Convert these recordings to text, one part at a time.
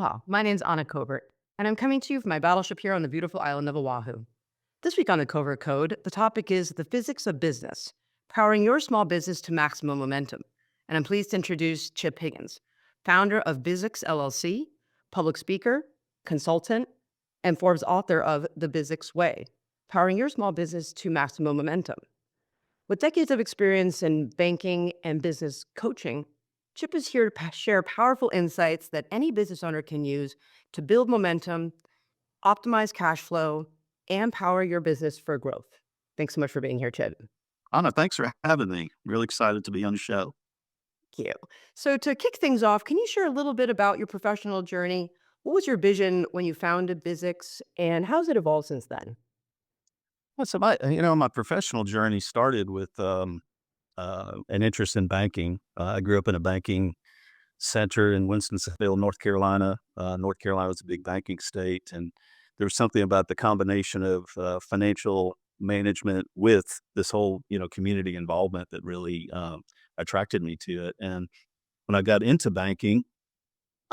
Aloha, my name's Anna Covert, and I'm coming to you from my battleship here on the beautiful island of Oahu. This week on the Covert Code, the topic is the physics of business, powering your small business to maximum momentum. And I'm pleased to introduce Chip Higgins, founder of Bizzics LLC, public speaker, consultant, and Forbes author of The Bizzics Way, powering your small business to maximum momentum. With decades of experience in banking and business coaching, Chip is here to share powerful insights that any business owner can use to build momentum, optimize cash flow, and power your business for growth. Thanks so much for being here, Chip. Anna, thanks for having me. Really excited to be on the show. Thank you. So, to kick things off, can you share a little bit about your professional journey? What was your vision when you founded Bizzics, and how's it evolved since then? Well, so my professional journey started with an interest in banking. I grew up in a banking center in Winston-Salem, North Carolina. North Carolina was a big banking state, and there was something about the combination of financial management with this whole, community involvement that really attracted me to it. And when I got into banking,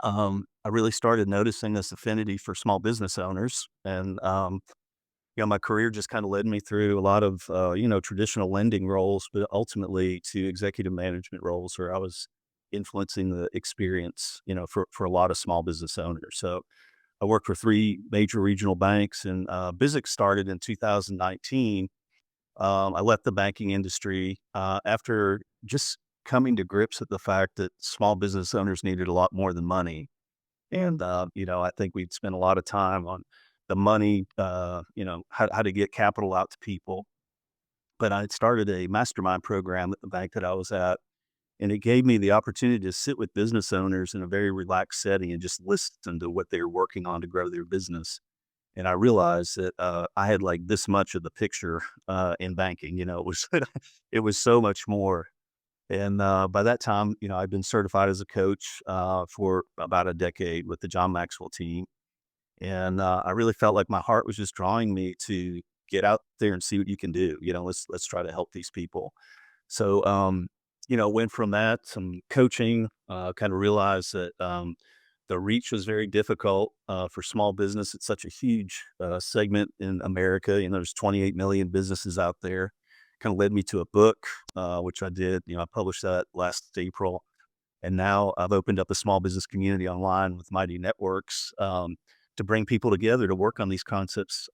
I really started noticing this affinity for small business owners. And my career just kind of led me through a lot of, traditional lending roles, but ultimately to executive management roles where I was influencing the experience, for a lot of small business owners. So I worked for three major regional banks, and Bizzics started in 2019. I left the banking industry after just coming to grips with the fact that small business owners needed a lot more than money. And, I think we'd spent a lot of time on the money, how to get capital out to people. But I had started a mastermind program at the bank that I was at, and it gave me the opportunity to sit with business owners in a very relaxed setting and just listen to what they were working on to grow their business. And I realized that I had like this much of the picture in banking. It was it was so much more. And by that time, I'd been certified as a coach for about a decade with the John Maxwell team. And I really felt like my heart was just drawing me to get out there and see what you can do. Let's try to help these people. So, went from that, some coaching, kind of realized that the reach was very difficult for small business. It's such a huge segment in America. There's 28 million businesses out there. Kind of led me to a book, which I did. I published that last April. And now I've opened up a small business community online with Mighty Networks to bring people together to work on these concepts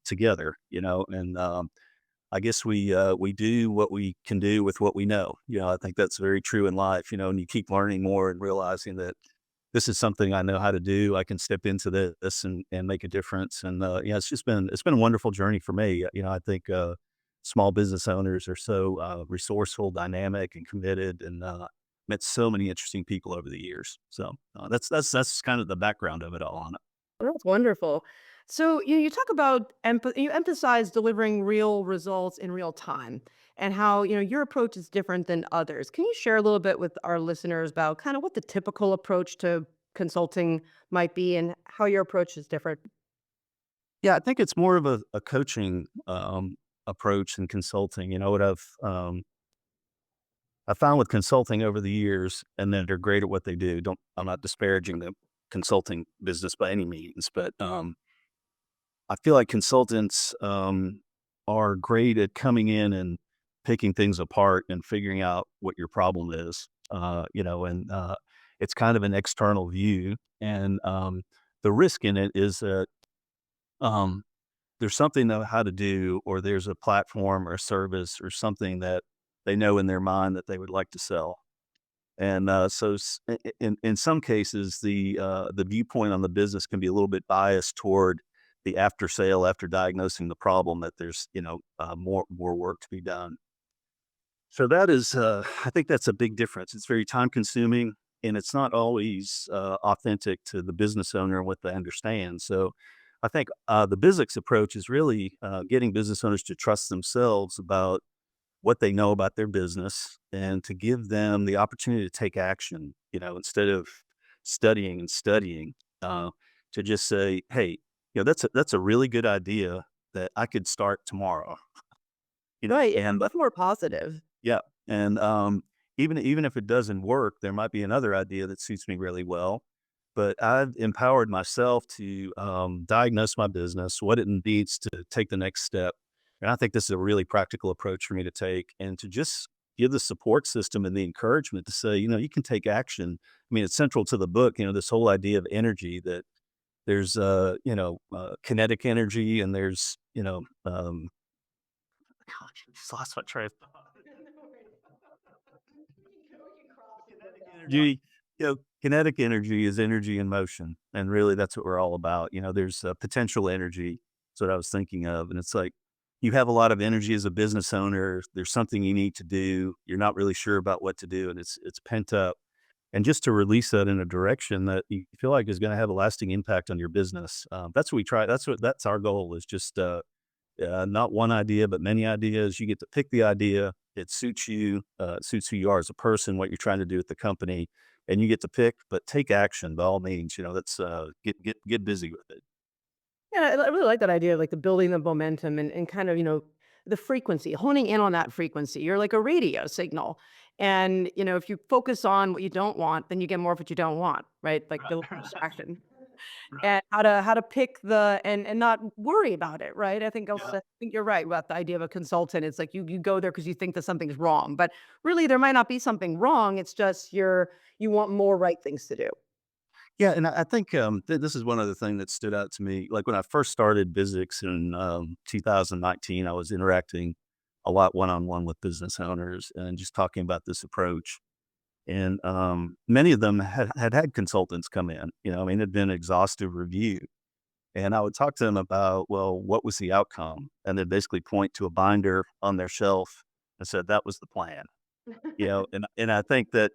together, and I guess we do what we can do with what we know. I think that's very true in life, and you keep learning more and realizing that this is something I know how to do. I can step into this and make a difference. And it's been a wonderful journey for me. I think small business owners are so resourceful, dynamic, and committed, and met so many interesting people over the years. So that's kind of the background of it all on it. Well, that's wonderful. So you talk about you emphasize delivering real results in real time and how your approach is different than others. Can you share a little bit with our listeners about kind of what the typical approach to consulting might be and how your approach is different? Yeah, I think it's more of a coaching approach than consulting. What I found with consulting over the years, and then they're great at what they do. I'm not disparaging the consulting business by any means, but I feel like consultants are great at coming in and picking things apart and figuring out what your problem is. And it's kind of an external view, and the risk in it is that um, there's something they know how to do, or there's a platform or a service or something that they know in their mind that they would like to sell. And in some cases, the viewpoint on the business can be a little bit biased toward the after sale, after diagnosing the problem, that there's more work to be done. So that is, I think that's a big difference. It's very time consuming, and it's not always authentic to the business owner and what they understand. So I think the Bizzics approach is really getting business owners to trust themselves about what they know about their business and to give them the opportunity to take action, instead of studying and studying, to just say, hey, that's a really good idea that I could start tomorrow, Right. and Much more positive. yeah. And even if it doesn't work, there might be another idea that suits me really well. but I've empowered myself to diagnose my business, what it needs to take the next step. And I think this is a really practical approach for me to take and to just give the support system and the encouragement to say, you can take action. I mean, it's central to the book, this whole idea of energy that there's, kinetic energy and there's, gosh, I just lost my train of thought. Energy, kinetic energy is energy in motion, and really that's what we're all about. There's potential energy. That's what I was thinking of, and it's like you have a lot of energy as a business owner. There's something you need to do. You're not really sure about what to do, and it's pent up. And just to release that in a direction that you feel like is going to have a lasting impact on your business. That's what we try. That's our goal is just not one idea, but many ideas. You get to pick the idea. It suits you. It suits who you are as a person, what you're trying to do with the company, and you get to pick. But take action by all means. That's get busy with it. Yeah, I really like that idea of like the building the momentum and kind of, the frequency, honing in on that frequency. You're like a radio signal. And, if you focus on what you don't want, then you get more of what you don't want, right? Like the distraction. Right. And how to pick the and not worry about it, right? I think you're right about the idea of a consultant. It's like you go there because you think that something's wrong, but really there might not be something wrong. It's just you want more right things to do. Yeah, and I think this is one other thing that stood out to me. Like when I first started Bizzics in 2019, I was interacting a lot one on one with business owners and just talking about this approach. And many of them had consultants come in. I mean, it'd been an exhaustive review, and I would talk to them about, well, what was the outcome, and they'd basically point to a binder on their shelf and said that was the plan. And I think that,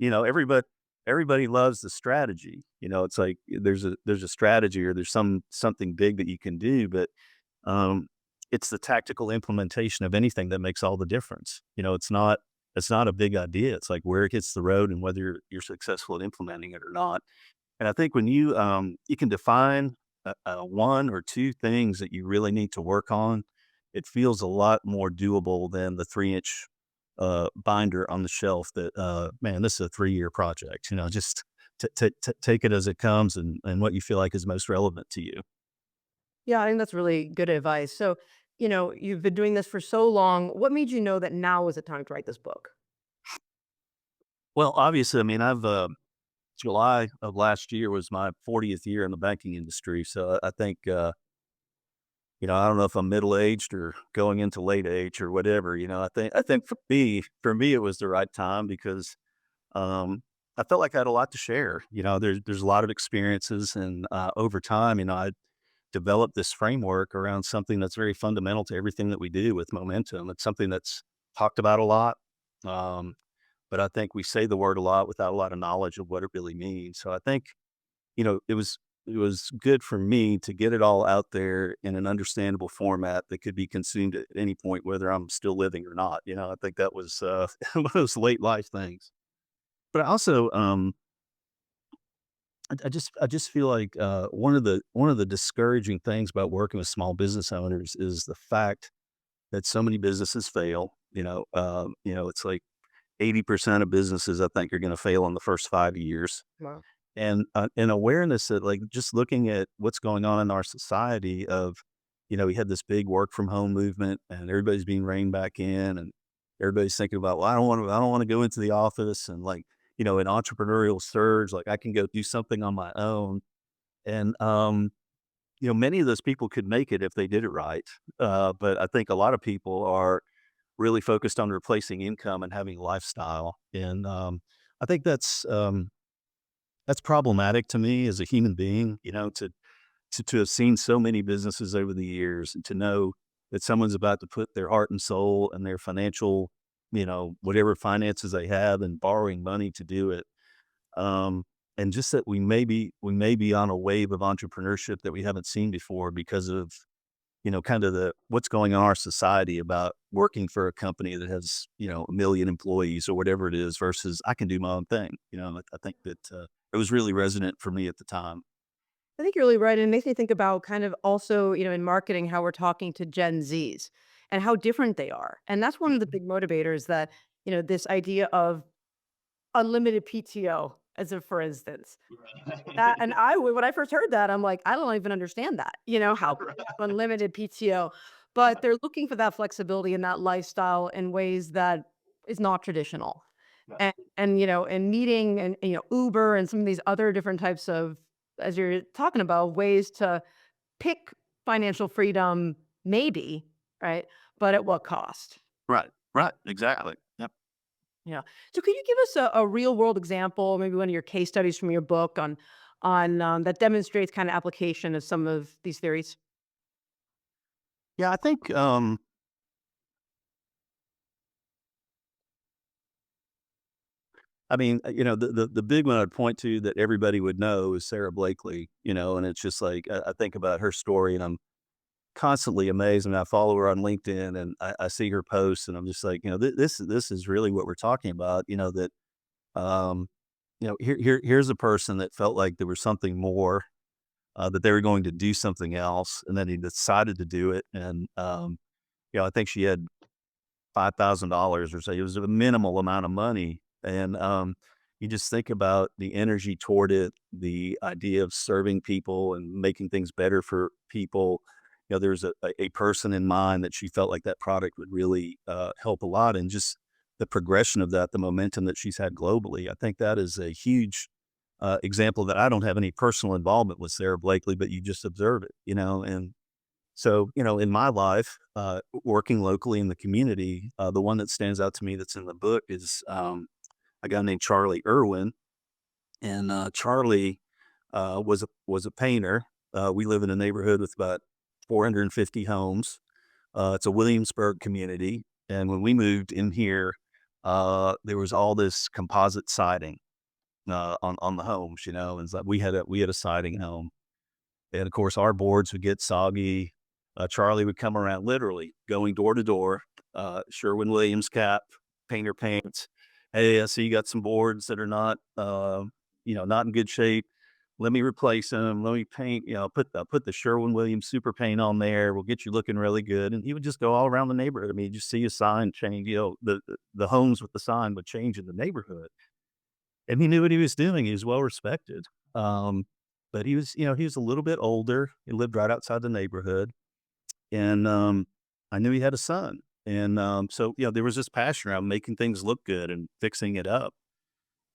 everybody loves the strategy. It's like there's a strategy or there's something big that you can do, but um, it's the tactical implementation of anything that makes all the difference. It's not a big idea. It's like where it hits the road and whether you're successful at implementing it or not. And I think when you can define one or two things that you really need to work on, it feels a lot more doable than the 3-inch binder on the shelf that, man, this is a 3-year project, just take it as it comes and what you feel like is most relevant to you. Yeah, I think that's really good advice. So, you've been doing this for so long. What made you know that now is the time to write this book? Well, obviously, I mean, July of last year was my 40th year in the banking industry. So I think, I don't know if I'm middle aged or going into late age or whatever. I think for me, it was the right time because I felt like I had a lot to share. There's a lot of experiences, and over time, I developed this framework around something that's very fundamental to everything that we do with momentum. It's something that's talked about a lot, um, but I think we say the word a lot without a lot of knowledge of what it really means. So I think it was good for me to get it all out there in an understandable format that could be consumed at any point, whether I'm still living or not. I think that was one of those late life things. But I also, I just feel like one of the discouraging things about working with small business owners is the fact that so many businesses fail. It's like 80% of businesses I think are going to fail in the first 5 years, Wow. and an awareness that like just looking at what's going on in our society of, we had this big work from home movement and everybody's being reined back in and everybody's thinking about, well, I don't want to go into the office and like, an entrepreneurial surge, like I can go do something on my own. And, many of those people could make it if they did it right. But I think a lot of people are really focused on replacing income and having a lifestyle. And I think that's problematic to me as a human being, to have seen so many businesses over the years and to know that someone's about to put their heart and soul and their financial, whatever finances they have and borrowing money to do it. Um, and just that we may be on a wave of entrepreneurship that we haven't seen before because of, kind of what's going on in our society about working for a company that has, 1 million employees or whatever it is versus I can do my own thing. I think that it was really resonant for me at the time. I think you're really right. And it makes me think about kind of also, in marketing, how we're talking to Gen Zs and how different they are. And that's one of the big motivators that, this idea of unlimited PTO as a for instance. That and when I first heard that, I'm like, "I don't even understand that," how unlimited PTO, but they're looking for that flexibility and that lifestyle in ways that is not traditional. And meeting and Uber and some of these other different types of, as you're talking about, ways to pick financial freedom, maybe, right? But at what cost? Right. Right. Exactly. Yep. Yeah. So could you give us a real world example, maybe one of your case studies from your book on that demonstrates kind of application of some of these theories? Yeah, I think I mean, the big one I'd point to that everybody would know is Sarah Blakely, and it's just like I think about her story and I'm constantly amazed. I mean, I follow her on LinkedIn and I see her posts and I'm just like, this is really what we're talking about, that um, here's a person that felt like there was something more, that they were going to do something else, and then he decided to do it. And I think she had $5,000 or so. It was a minimal amount of money, and you just think about the energy toward it, the idea of serving people and making things better for people. There's a person in mind that she felt like that product would really help a lot, and just the progression of that, the momentum that she's had globally. I think that is a huge example that I don't have any personal involvement with Sarah Blakely, but you just observe it, and so, in my life, working locally in the community, the one that stands out to me that's in the book is a guy named Charlie Irwin, and Charlie was a painter. We live in a neighborhood with about 450 homes. It's a Williamsburg community, and when we moved in here, there was all this composite siding on the homes. And it's like we had a siding home, and of course, our boards would get soggy. Charlie would come around literally going door to door, Sherwin-Williams cap, painter paints. Hey, I see you got some boards that are not in good shape. Let me replace them. Let me paint, put the Sherwin-Williams super paint on there. We'll get you looking really good. And he would just go all around the neighborhood. I mean, you just see a sign change, the homes with the sign would change in the neighborhood. And he knew what he was doing. He was well respected. Um, but he was a little bit older. He lived right outside the neighborhood, and I knew he had a son. And so there was this passion around making things look good and fixing it up.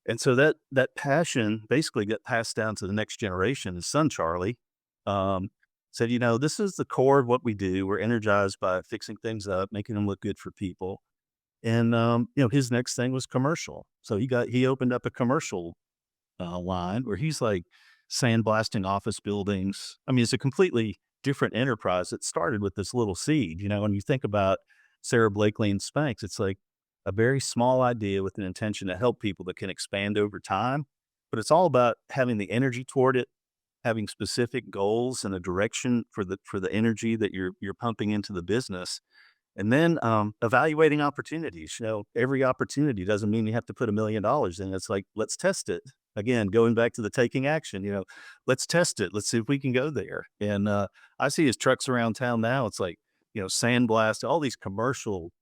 And so that passion basically got passed down to the next generation. His son Charlie um, said, this is the core of what we do. We're energized by fixing things up, making them look good for people. And his next thing was commercial. So he opened up a commercial line where he's like sandblasting office buildings. I mean, it's a completely different enterprise that started with this little seed. When you think about Sarah Blakely and Spanx, it's like a very small idea with an intention to help people that can expand over time. But it's all about having the energy toward it, having specific goals and a direction for the energy that you're pumping into the business, and then evaluating opportunities. Every opportunity doesn't mean you have to put $1 million in. It's like, let's test it. Again, going back to the taking action, let's test it. Let's see if we can go there. And I see his trucks around town now. It's like, sandblast, all these commercial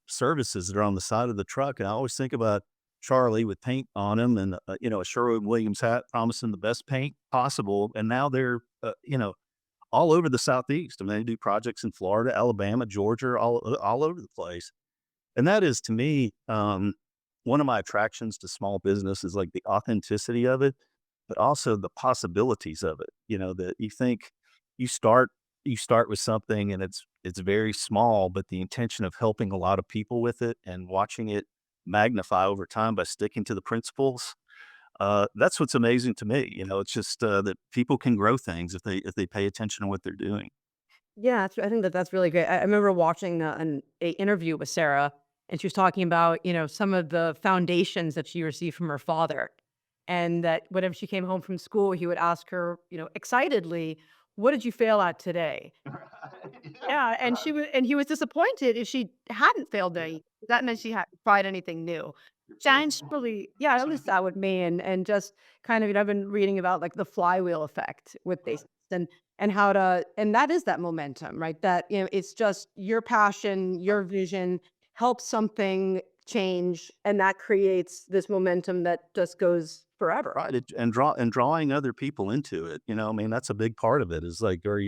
services that are on the side of the truck. And I always think about Charlie with paint on him and, a Sherwin-Williams hat promising the best paint possible. And now they're, all over the Southeast. I mean, they do projects in Florida, Alabama, Georgia, all over the place. And that is, to me, one of my attractions to small business is like the authenticity of it, but also the possibilities of it. That you think you start you start with something and it's very small, but the intention of helping a lot of people with it and watching it magnify over time by sticking to the principles, that's what's amazing to me. It's just that people can grow things if they pay attention to what they're doing. Yeah, I think that that's really great. I remember watching a interview with Sarah, and she was talking about some of the foundations that she received from her father, and that whenever she came home from school, he would ask her, excitedly, "What did you fail at today?" Yeah, and he was disappointed if she hadn't failed any. That meant she hadn't tried anything new. Sounds really, yeah, at least that with me, and just kind of, I've been reading about like the flywheel effect with this, and how to, and that is that momentum, right? That it's just your passion, your vision helps something change, and that creates this momentum that just goes forever. Right, and drawing other people into it, I mean, that's a big part of it is, like, are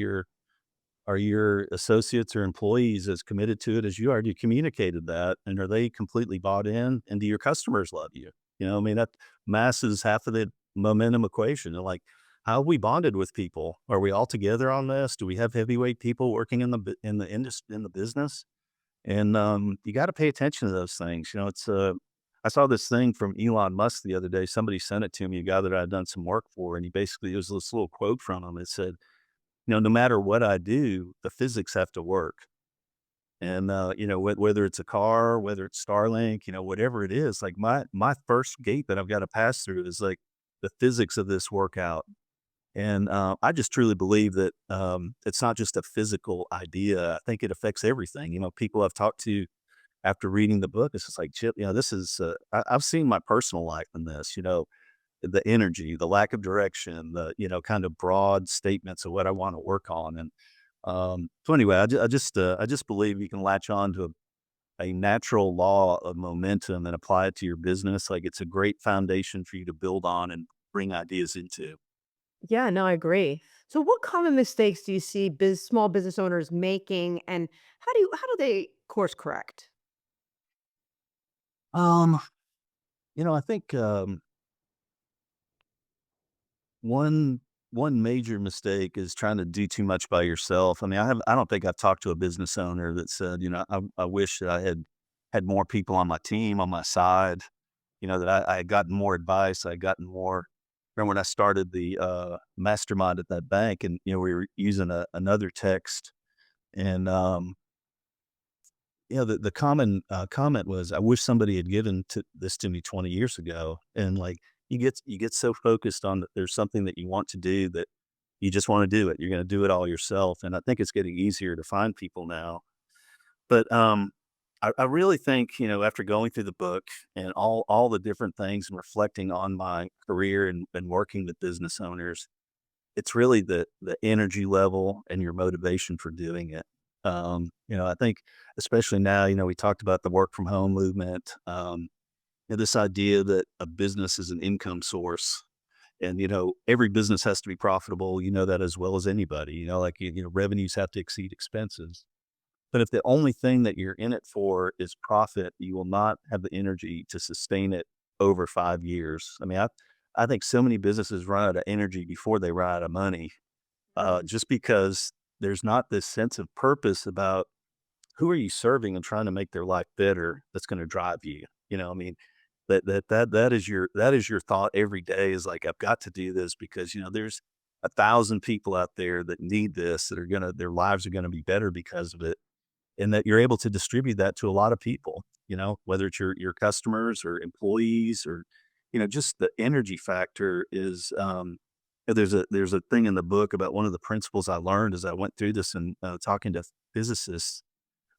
your associates or employees as committed to it as you are? You communicated that, and are they completely bought in, and do your customers love you? I mean, that mass is half of the momentum equation, and, like, how have we bonded with people? Are we all together on this? Do we have heavyweight people working in the business? And, you gotta pay attention to those things, I saw this thing from Elon Musk the other day, somebody sent it to me, a guy that I'd done some work for, and it was this little quote from him. It said, "No matter what I do, the physics have to work." And, whether it's a car, whether it's Starlink, whatever it is, like, my first gate that I've gotta pass through is, like, the physics of this workout. And, I just truly believe that, it's not just a physical idea. I think it affects everything. People I've talked to after reading the book, it's just like, "Chip, this is, I've seen my personal life in this, the energy, the lack of direction, the, kind of broad statements of what I wanna work on." And, so anyway, I just believe you can latch on to a natural law of momentum and apply it to your business. Like, it's a great foundation for you to build on and bring ideas into. Yeah, no, I agree. So what common mistakes do you see small business owners making, and how do they course correct? Um, I think, one one major mistake is trying to do too much by yourself. I mean, I don't think I've talked to a business owner that said, I wish that I had more people on my team, on my side, that I had gotten more advice, I had gotten more. Remember when I started the mastermind at that bank, and we were using another text, and the common, comment was, "I wish somebody had given this to me 20 years ago." And, like, you get so focused on that there's something that you want to do that you just wanna do it. You're gonna do it all yourself, and I think it's getting easier to find people now. But, I really think, after going through the book and all the different things and reflecting on my career and working with business owners, it's really the energy level and your motivation for doing it. I think especially now, we talked about the work from home movement, this idea that a business is an income source, and, every business has to be profitable. You know that as well as anybody, like, revenues have to exceed expenses. But if the only thing that you're in it for is profit, you will not have the energy to sustain it over 5 years. I mean, I think so many businesses run out of energy before they run out of money, just because there's not this sense of purpose about who are you serving and trying to make their life better that's going to drive you. I mean, that is your thought every day is like, I've got to do this because, there's 1,000 people out there that need this, that their lives are going to be better because of it, and that you're able to distribute that to a lot of people, whether it's your customers or employees, or, just the energy factor is, there's a thing in the book about one of the principles I learned as I went through this and, talking to physicists,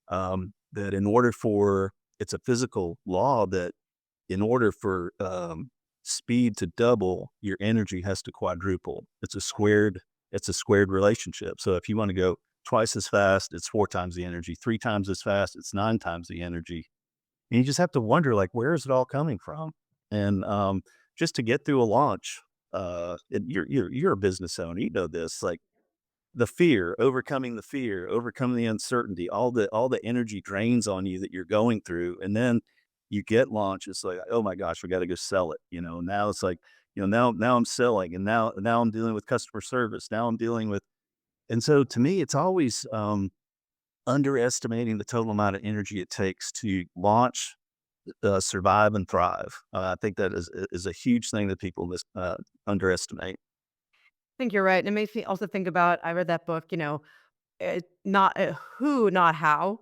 that it's a physical law that in order for, speed to double, your energy has to quadruple. It's a squared relationship. So if you want to go twice as fast, it's 4 times the energy, 3 times as fast, it's 9 times the energy. And you just have to wonder, like, where is it all coming from? And, just to get through a launch, you're a business owner, you know this, like, the fear, overcoming the uncertainty, all the energy drains on you that you're going through, and then you get launched. It's like, oh my gosh, we got to go sell it. Now it's like, now I'm selling, and now I'm dealing with customer service. Now I'm dealing with, and so to me, it's always, underestimating the total amount of energy it takes to launch, survive, and thrive. I think that is a huge thing that people underestimate. I think you're right. And it makes me also think about, I read that book, not who, not how.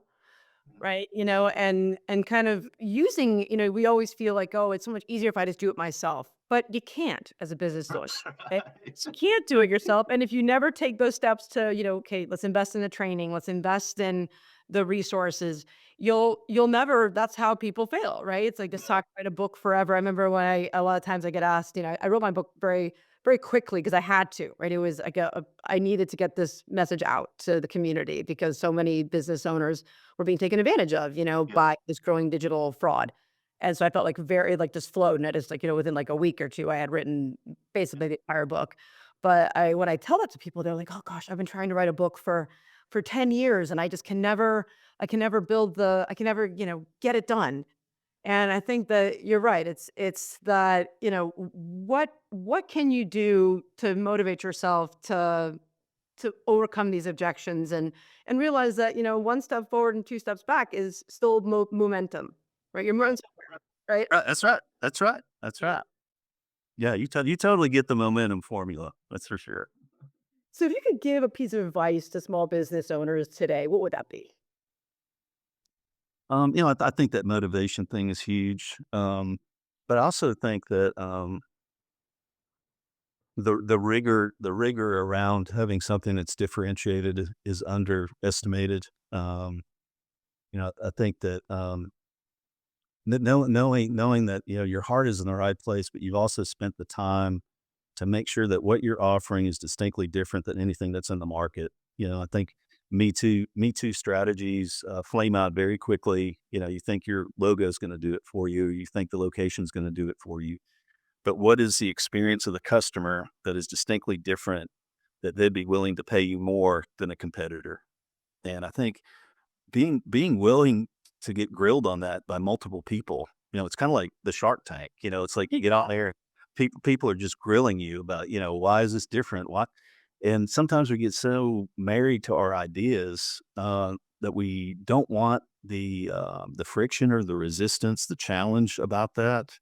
Right, and kind of using, we always feel like, "Oh, it's so much easier if I just do it myself," but you can't as a business owner, okay? You can't do it yourself, and if you never take those steps to, "Okay, let's invest in the training, let's invest in the resources," you'll never that's how people fail, right? It's like just talk write a book forever. I remember when a lot of times I get asked, I wrote my book very, very quickly because I had to, right? It was like I needed to get this message out to the community because so many business owners were being taken advantage of, Yeah. by this growing digital fraud. And so I felt like very like just flowed. And it is like, within like a week or two, I had written basically the entire book. But when I tell that to people, they're like, oh gosh, I've been trying to write a book for 10 years and I can never I can never, get it done. And I think that you're right. It's that, what can you do to motivate yourself to overcome these objections and realize that, one step forward and two steps back is still momentum, right? You're moving somewhere, right? Right, that's right. That's right. That's Yeah. right. Yeah, you totally get the momentum formula. That's for sure. So if you could give a piece of advice to small business owners today, what would that be? I think that motivation thing is huge. But I also think that the rigor around having something that's differentiated is underestimated. I think that knowing that your heart is in the right place, but you've also spent the time to make sure that what you're offering is distinctly different than anything that's in the market. I think Me Too strategies flame out very quickly. You think your logo is going to do it for you. You think the location is going to do it for you. But what is the experience of the customer that is distinctly different that they'd be willing to pay you more than a competitor? And I think being willing to get grilled on that by multiple people, it's kind of like the Shark Tank. It's like you get out there, people are just grilling you about, why is this different? Why? And sometimes we get so married to our ideas that we don't want the friction or the resistance, the challenge about that.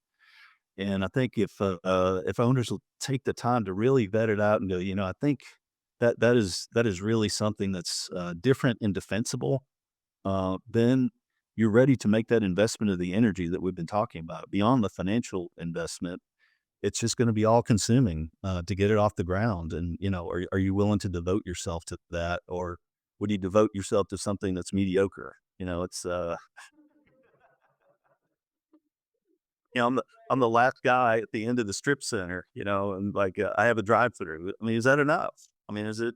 And I think if owners will take the time to really vet it out and go, I think that is really something that's different and defensible, then you're ready to make that investment of the energy that we've been talking about beyond the financial investment. It's just going to be all consuming to get it off the ground. And, are you willing to devote yourself to that? Or would you devote yourself to something that's mediocre? I'm the last guy at the end of the strip center, and like I have a drive through. I mean, is that enough? I mean, is it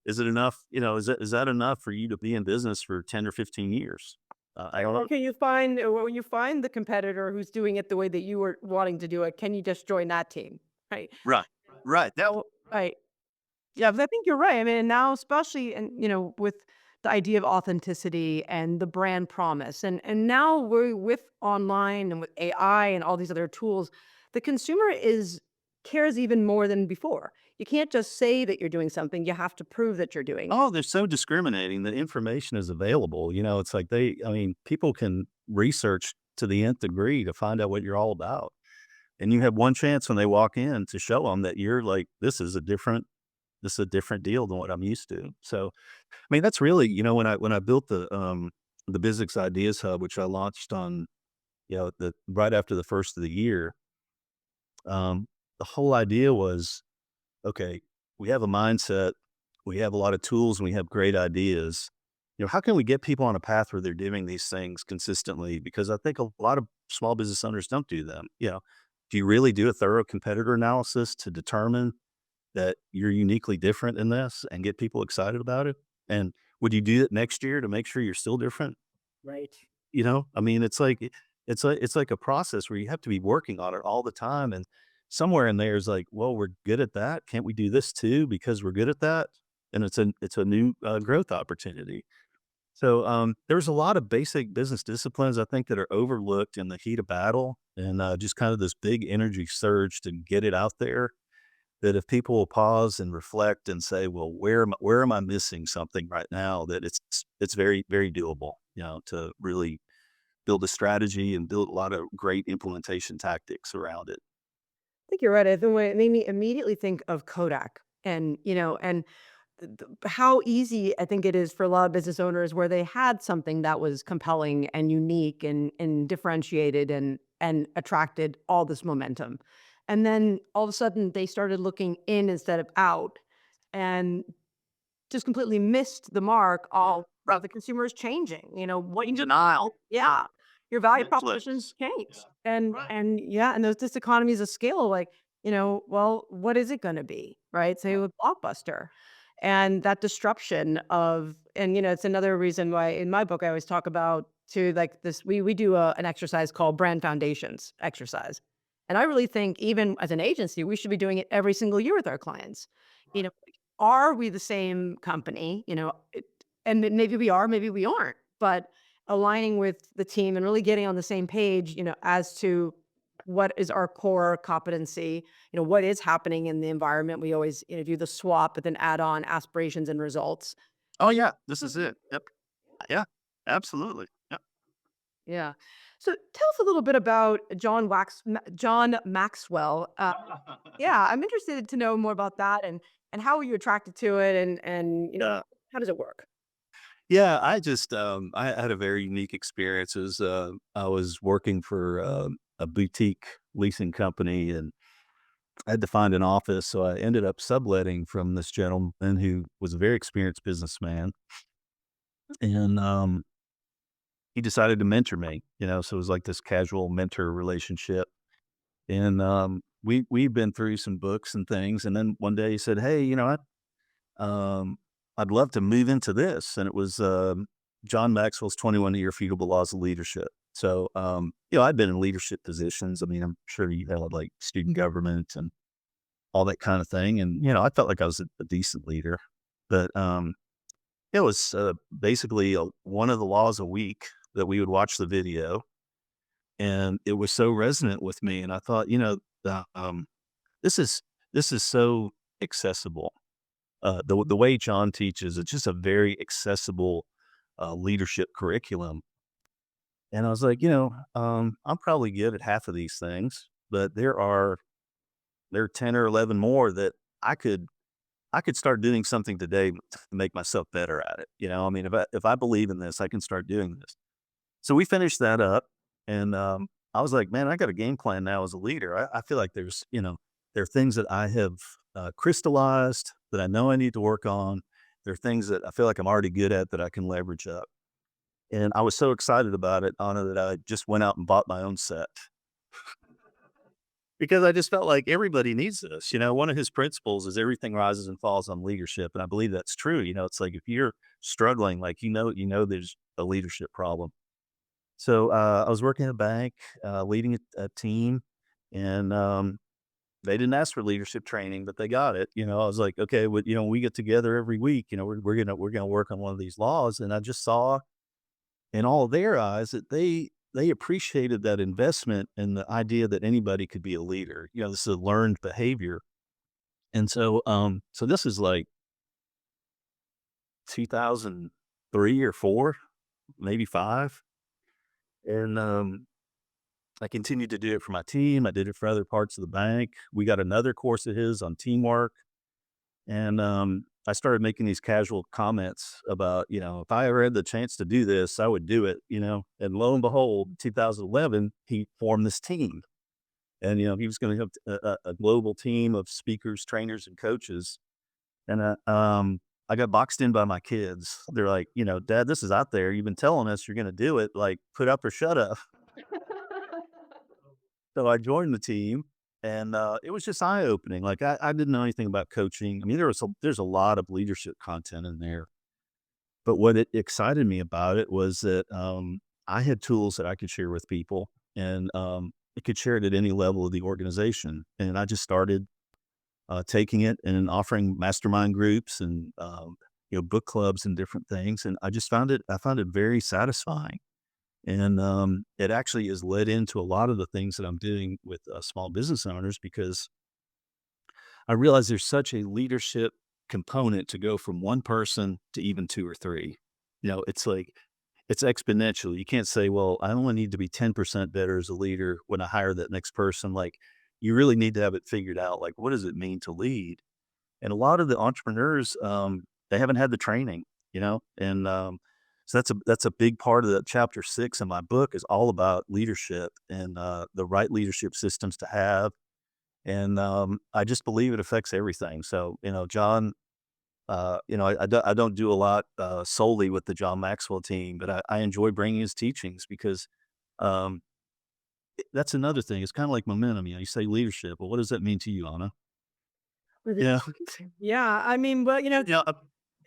enough? Is that enough for you to be in business for 10 or 15 years? I don't know. Or can you find when you find the competitor who's doing it the way that you were wanting to do it, can you just join that team? Right. Right. Right. That So, right. Yeah, but I think you're right. I mean, now especially and with the idea of authenticity and the brand promise. And now we're with online and with AI and all these other tools, the consumer is cares even more than before. You can't just say that you're doing something, you have to prove that you're doing it. Oh, they're so discriminating. The information is available. It's like I mean, people can research to the nth degree to find out what you're all about. And you have one chance when they walk in to show them that you're like, this is a different deal than what I'm used to. So, I mean, that's really, when I built the Bizzics Ideas Hub, which I launched on, the right after the first of the year, the whole idea was, okay, we have a mindset, we have a lot of tools, and we have great ideas. How can we get people on a path where they're doing these things consistently? Because I think a lot of small business owners don't do them. Do you really do a thorough competitor analysis to determine that you're uniquely different in this and get people excited about it? And would you do it next year to make sure you're still different? Right. I mean, it's like a process where you have to be working on it all the time. And somewhere in there is like, well, we're good at that. Can't we do this too because we're good at that? And it's a new growth opportunity. So there's a lot of basic business disciplines I think that are overlooked in the heat of battle, and just kind of this big energy surge to get it out there. That if people will pause and reflect and say, well, where am I missing something right now? That it's very very doable. To really build a strategy and build a lot of great implementation tactics around it. I think you're right. I think it made me immediately think of Kodak and how easy I think it is for a lot of business owners where they had something that was compelling and unique and differentiated and attracted all this momentum. And then all of a sudden they started looking in instead of out and just completely missed the mark all about the consumer is changing. What you Denial. yeah, your value propositions Netflix. change. Right. And yeah, and there's this economies of scale, like, well, what is it gonna be? Right? Say with Blockbuster. And that disruption of and it's another reason why in my book I always talk about to like this. We do an exercise called brand foundations exercise. And I really think even as an agency, we should be doing it every single year with our clients. You know, are we the same company? And maybe we are, maybe we aren't, but aligning with the team and really getting on the same page, as to what is our core competency, what is happening in the environment. We always, do the swap, but then add on aspirations and results. Oh yeah, this is it. Yep. Yeah, absolutely. Yep. Yeah. So tell us a little bit about John Maxwell. Yeah, I'm interested to know more about that and how were you attracted to it and Yeah. how does it work? Yeah, I had a very unique experience as, I was working for, a boutique leasing company, and I had to find an office, so I ended up subletting from this gentleman who was a very experienced businessman, and, he decided to mentor me, so it was like this casual mentor relationship, and, we've been through some books and things, and then one day he said, "Hey, I'd love to move into this." And it was John Maxwell's 21 Irrefutable Laws of Leadership. So, I'd been in leadership positions. I mean, I'm sure you held like student government and all that kind of thing. And, I felt like I was a decent leader. But it was basically one of the laws a week that we would watch the video. And it was so resonant with me. And I thought, this is this is so accessible. The way John teaches, it's just a very accessible leadership curriculum. And I was like, I'm probably good at half of these things, but there are 10 or 11 more that I could I could start doing something today to make myself better at it. I mean, if I believe in this, I can start doing this. So we finished that up, and I was like, man, I got a game plan now as a leader. I feel like there are things that I have crystallized that I know I need to work on. There are things that I feel like I'm already good at that I can leverage up. And I was so excited about it, Anna, that I just went out and bought my own set because I just felt like everybody needs this. One of his principles is everything rises and falls on leadership, and I believe that's true. It's like if you're struggling, like there's a leadership problem. So I was working at a bank, leading a team, and they didn't ask for leadership training, but they got it. I was like, okay, we get together every week. We're gonna work on one of these laws, and I just saw in all of their eyes that they appreciated that investment and the idea that anybody could be a leader. This is a learned behavior, and so this is like 2003 or four, maybe five, and I continued to do it for my team. I did it for other parts of the bank. We got another course of his on teamwork. And I started making these casual comments about, if I ever had the chance to do this, I would do it. And lo and behold, 2011, he formed this team. And, he was going to have a global team of speakers, trainers, and coaches. And I got boxed in by my kids. They're like, Dad, this is out there. You've been telling us you're going to do it. Like, put up or shut up. So I joined the team, and it was just eye opening. Like I didn't know anything about coaching. I mean, there's a lot of leadership content in there, but what it excited me about it was that I had tools that I could share with people, and it could share it at any level of the organization. And I just started taking it and offering mastermind groups and book clubs and different things. And I found it very satisfying. And it actually has led into a lot of the things that I'm doing with small business owners because I realize there's such a leadership component to go from one person to even two or three. It's like it's exponential. You can't say, well, I only need to be 10% better as a leader when I hire that next person. Like, you really need to have it figured out. Like, what does it mean to lead? And a lot of the entrepreneurs, they haven't had the training, and so that's a big part of the chapter 6 in my book is all about leadership and the right leadership systems to have. And I just believe it affects everything. So, John, I don't do a lot solely with the John Maxwell team, but I enjoy bringing his teachings because um, that's another thing. It's kind of like momentum. You say leadership. Well, what does that mean to you, Anna? Yeah. Yeah, I mean, well, Yeah.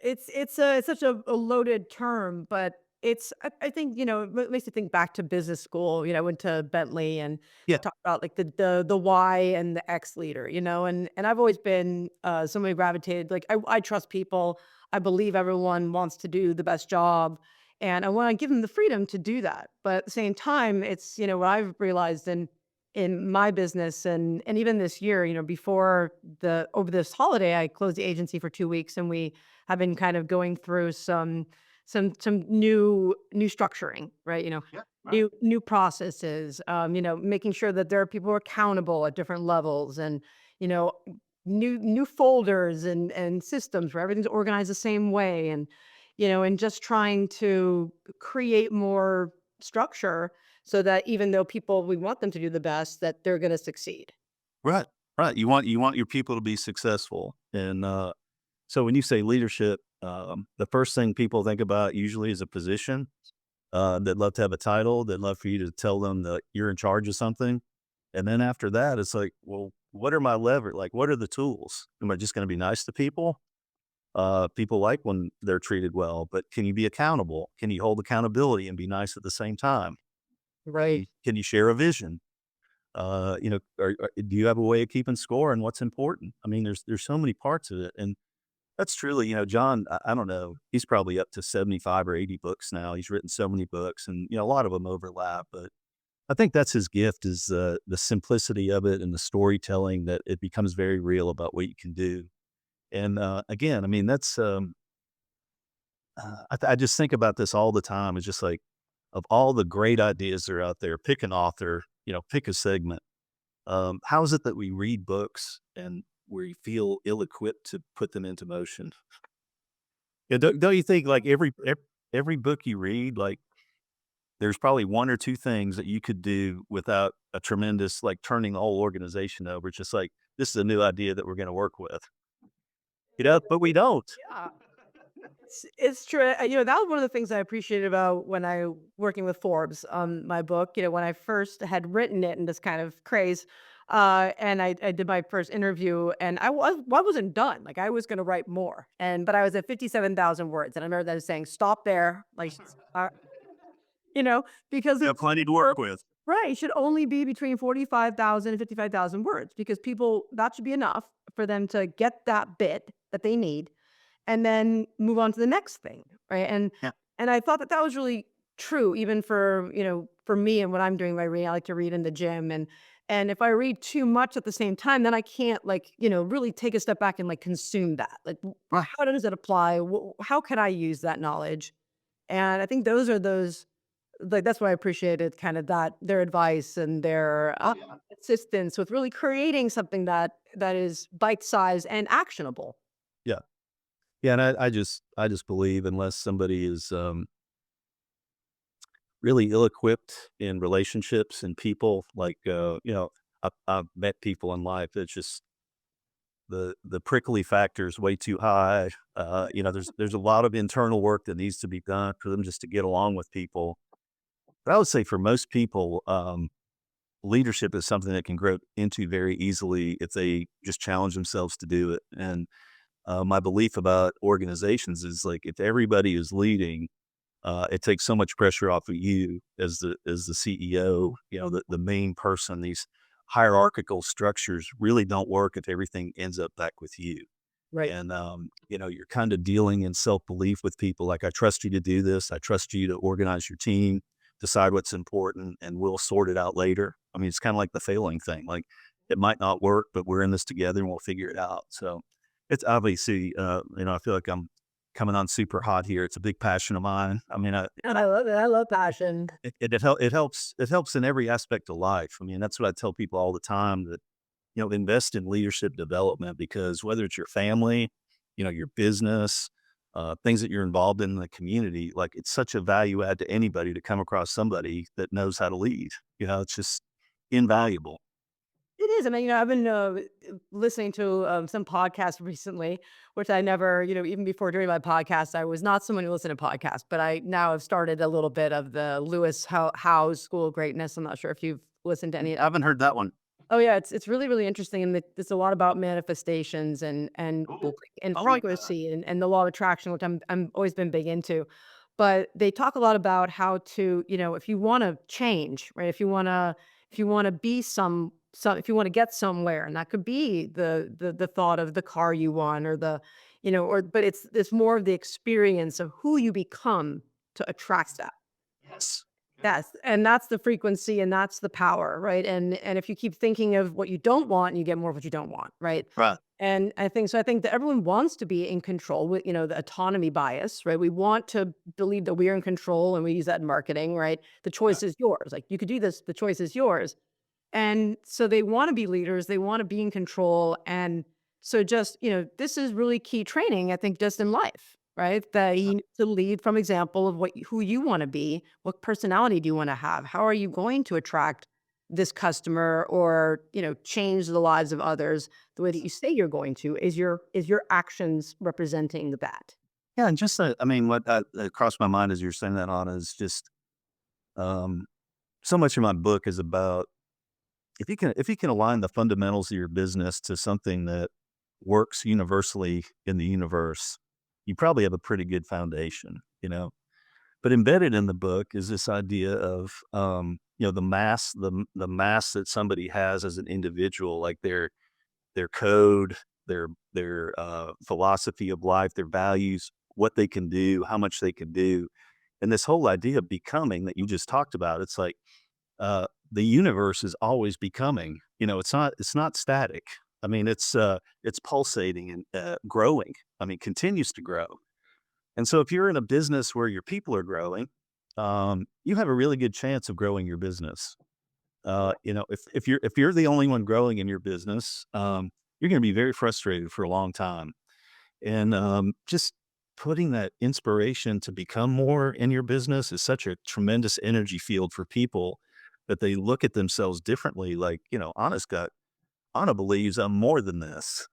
it's such a loaded term, but I think, it makes you think back to business school. I went to Bentley and Yeah. talked about like the Y and the X leader, and I've always been somebody gravitated, like I trust people. I believe everyone wants to do the best job and I want to give them the freedom to do that. But at the same time, it's, what I've realized in my business and even this year, before the over this holiday, I closed the agency for 2 weeks and we have been kind of going through some new structuring, right? Yeah. Right. New processes, making sure that there are people who are accountable at different levels and, you know, new folders and systems where everything's organized the same way and just trying to create more structure so that even though we want them to do the best, that they're going to succeed. Right. Right. You want your people to be successful. And so when you say leadership, the first thing people think about usually is a position. They'd love to have a title. They'd love for you to tell them that you're in charge of something. And then after that, it's like, well, what are my lever? Like, what are the tools? Am I just going to be nice to people? People like when they're treated well, but can you be accountable? Can you hold accountability and be nice at the same time? Right. Can you share a vision? Do you have a way of keeping score and what's important? I mean, there's so many parts of it, and that's truly, John. I don't know. He's probably up to 75 or 80 books now. He's written so many books, and a lot of them overlap. But I think that's his gift is the simplicity of it and the storytelling that it becomes very real about what you can do. And again, I mean, that's I just think about this all the time. It's just like of all the great ideas that are out there, pick an author, pick a segment. How is it that we read books and we feel ill-equipped to put them into motion? Yeah, don't you think like every book you read, like there's probably one or two things that you could do without a tremendous like turning the whole organization over. It's just like this is a new idea that we're going to work with, but we don't. Yeah. It's true. That was one of the things I appreciated about when I working with Forbes on my book. When I first had written it in this kind of craze, and I did my first interview, and I wasn't done. Like I was going to write more, but I was at 57,000 words, and I remember that saying, "Stop there," like, uh, you know, because We have it's plenty to work with. right. It should only be between 45,000 and 55,000 words because people that should be enough for them to get that bit that they need and then move on to the next thing, right? Yeah. And I thought that that was really true even for me and what I'm doing by reading. I like to read in the gym and if I read too much at the same time, then I can't really take a step back and like consume that. Like Right. how does it apply? How can I use that knowledge? And I think those are those like that's why I appreciated kind of that their advice and their Oh yeah. assistance with really creating something that is bite-sized and actionable. Yeah. Yeah. And I just believe unless somebody is really ill-equipped in relationships and people, like I've met people in life that's just the prickly factor is way too high. There's a lot of internal work that needs to be done for them just to get along with people. But I would say for most people, leadership is something that can grow into very easily if they just challenge themselves to do it. And my belief about organizations is like if everybody is leading, it takes so much pressure off of you as the CEO, the main person. These hierarchical structures really don't work if everything ends up back with you. Right. And you're kind of dealing in self-belief with people like I trust you to do this. I trust you to organize your team, decide what's important, and we'll sort it out later. I mean, it's kind of like the failing thing. Like it might not work, but we're in this together and we'll figure it out. So it's obviously, I feel like I'm coming on super hot here. It's a big passion of mine. I mean, And I love it. I love passion. it helps in every aspect of life. I mean, that's what I tell people all the time that, invest in leadership development because whether it's your family, your business, things that you're involved in the community, like it's such a value add to anybody to come across somebody that knows how to lead. It's just invaluable. It is. I mean, I've been listening to some podcasts recently, which I never, even before doing my podcast, I was not someone who listened to podcasts, but I now have started a little bit of the Lewis Howe's School of Greatness. I'm not sure if you've listened to any. I haven't heard that one. Oh yeah, it's really really interesting, and it's a lot about manifestations and Cool. I like that. frequency and the law of attraction, which I'm always been big into. but they talk a lot about how to, if you want to change, right? If you want to be if you want to get somewhere, and that could be the thought of the car you want, or but it's more of the experience of who you become to attract that. Yes. Yes, and that's the frequency and that's the power, right? And if you keep thinking of what you don't want, you get more of what you don't want, right? Right. And I think that everyone wants to be in control with, the autonomy bias, right? We want to believe that we are in control, and we use that in marketing, right? The Yeah. choice is yours. Like, you could do this, the choice is yours. And so they want to be leaders, they want to be in control. And so just, this is really key training, I think, just in life, right? That you need to lead from example of who you want to be, what personality do you want to have? How are you going to attract this customer, or, change the lives of others the way that you say you're going to? Is your actions representing that? Yeah. And just, I mean, what crossed my mind as you're saying that on is just, um, so much of my book is about, if you can align the fundamentals of your business to something that works universally in the universe, you probably have a pretty good foundation. But embedded in the book is this idea of, the mass that somebody has as an individual, like their code, their philosophy of life, their values, what they can do, how much they can do, and this whole idea of becoming that you just talked about. It's like, the universe is always becoming. It's not static. I mean, it's pulsating and growing. I mean, continues to grow. And so, if you're in a business where your people are growing, you have a really good chance of growing your business. If you're the only one growing in your business, you're going to be very frustrated for a long time. And just putting that inspiration to become more in your business is such a tremendous energy field for people, that they look at themselves differently. Like, honest gut, Anna believes I'm more than this.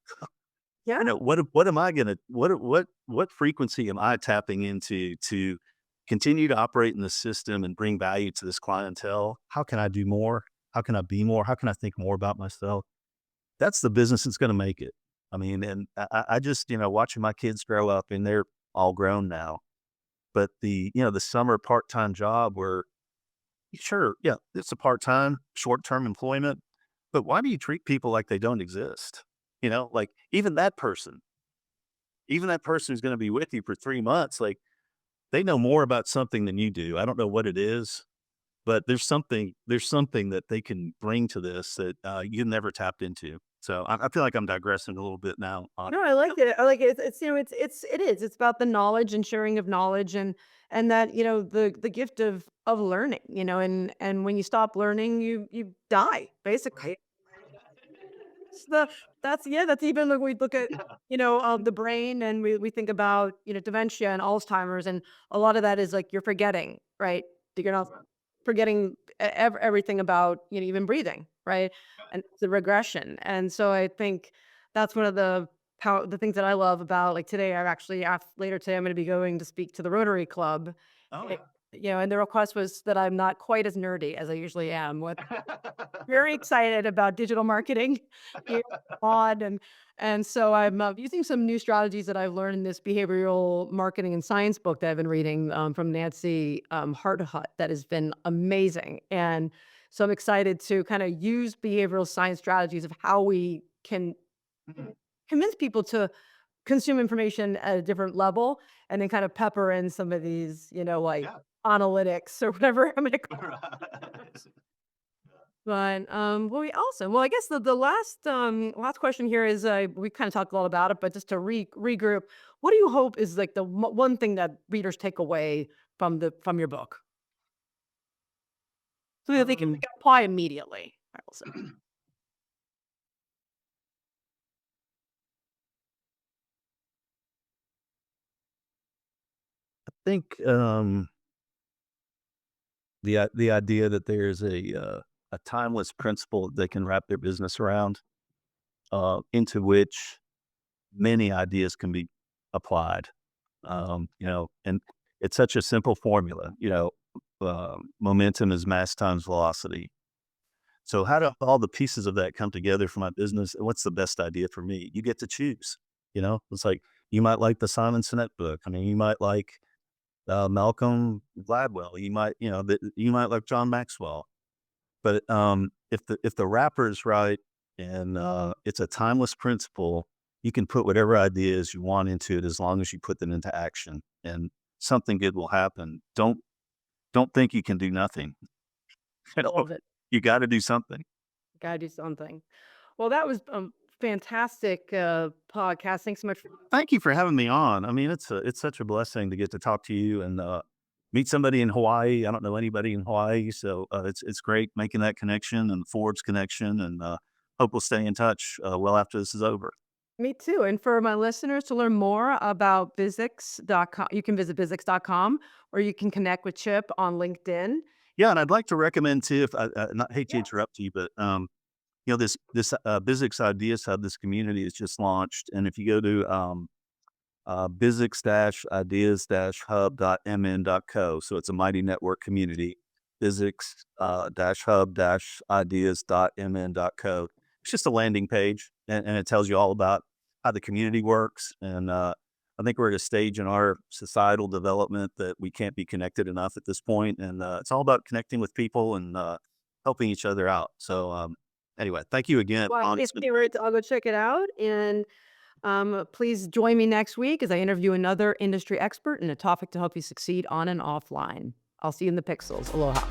Yeah. What am I gonna what frequency am I tapping into to continue to operate in the system and bring value to this clientele? How can I do more? How can I be more? How can I think more about myself? That's the business that's going to make it. I mean, and I just, watching my kids grow up, and they're all grown now, but the summer part-time job where, sure, yeah, it's a part-time, short-term employment, but why do you treat people like they don't exist? Like, even that person who's going to be with you for 3 months, like, they know more about something than you do. I don't know what it is, but there's something that they can bring to this that you never tapped into. So I feel like I'm digressing a little bit now on. No, I like it. I like it. It is. It's about the knowledge and sharing of knowledge, and that, the gift of learning, and when you stop learning, you die, basically. It's that's even like we look at, the brain, and we think about, dementia and Alzheimer's, and a lot of that is like you're forgetting, right? You're not forgetting everything about, even breathing, right? And it's a regression. And so I think that's one of the things that I love about, like, today. Later today I'm going to be going to speak to the Rotary Club. Oh eh, yeah. and the request was that I'm not quite as nerdy as I usually am. Very excited about digital marketing here on, and so I'm using some new strategies that I've learned in this behavioral marketing and science book that I've been reading, from Nancy, Hartnett, that has been amazing. And so I'm excited to kind of use behavioral science strategies of how we can Mhm. convince people to consume information at a different level, and then kind of pepper in some of these, like, Yeah. analytics or whatever I'm gonna. Right. But, well, awesome. Well, I guess the last question here is, we kind of talked a lot about it, but just to regroup, what do you hope is like the one thing that readers take away from your book, so that they can apply immediately? I will say. Think the idea that there's a timeless principle that they can wrap their business around, into which many ideas can be applied. And it's such a simple formula. Momentum is mass times velocity. So how do all the pieces of that come together for my business? And what's the best idea for me? You get to choose. It's like, you might like the Simon Sinek book. I mean, you might like Malcolm Gladwell. You might like John Maxwell. But if the wrapper is right and it's a timeless principle, you can put whatever ideas you want into it as long as you put them into action, and something good will happen. Don't think you can do nothing. You know, Love it. you got to do something. Gotta do something. Well, that was fantastic podcast. Thanks so much. Thank you for having me on. I mean, it's such a blessing to get to talk to you and meet somebody in Hawaii. I don't know anybody in Hawaii, so it's great making that connection and the Forbes connection, and hope we'll stay in touch well after this is over. Me too. And for my listeners to learn more about Bizzics.com, you can visit Bizzics.com or you can connect with Chip on LinkedIn. Yeah, and I'd like to recommend too, if I not hate to Yeah. interrupt you, but this Bizzics Ideas Hub, this community is just launched, and if you go to bizzics-ideas-hub.mn.co. So it's a mighty network community. Bizzics-hub-ideas.mn.co. It's just a landing page, and it tells you all about how the community works. And I think we're at a stage in our societal development that we can't be connected enough at this point. And it's all about connecting with people and helping each other out. So anyway, thank you again. Well, Ron. if you were to, I'll go check it out. And please join me next week as I interview another industry expert in a topic to help you succeed on and offline. I'll see you in the pixels. Aloha.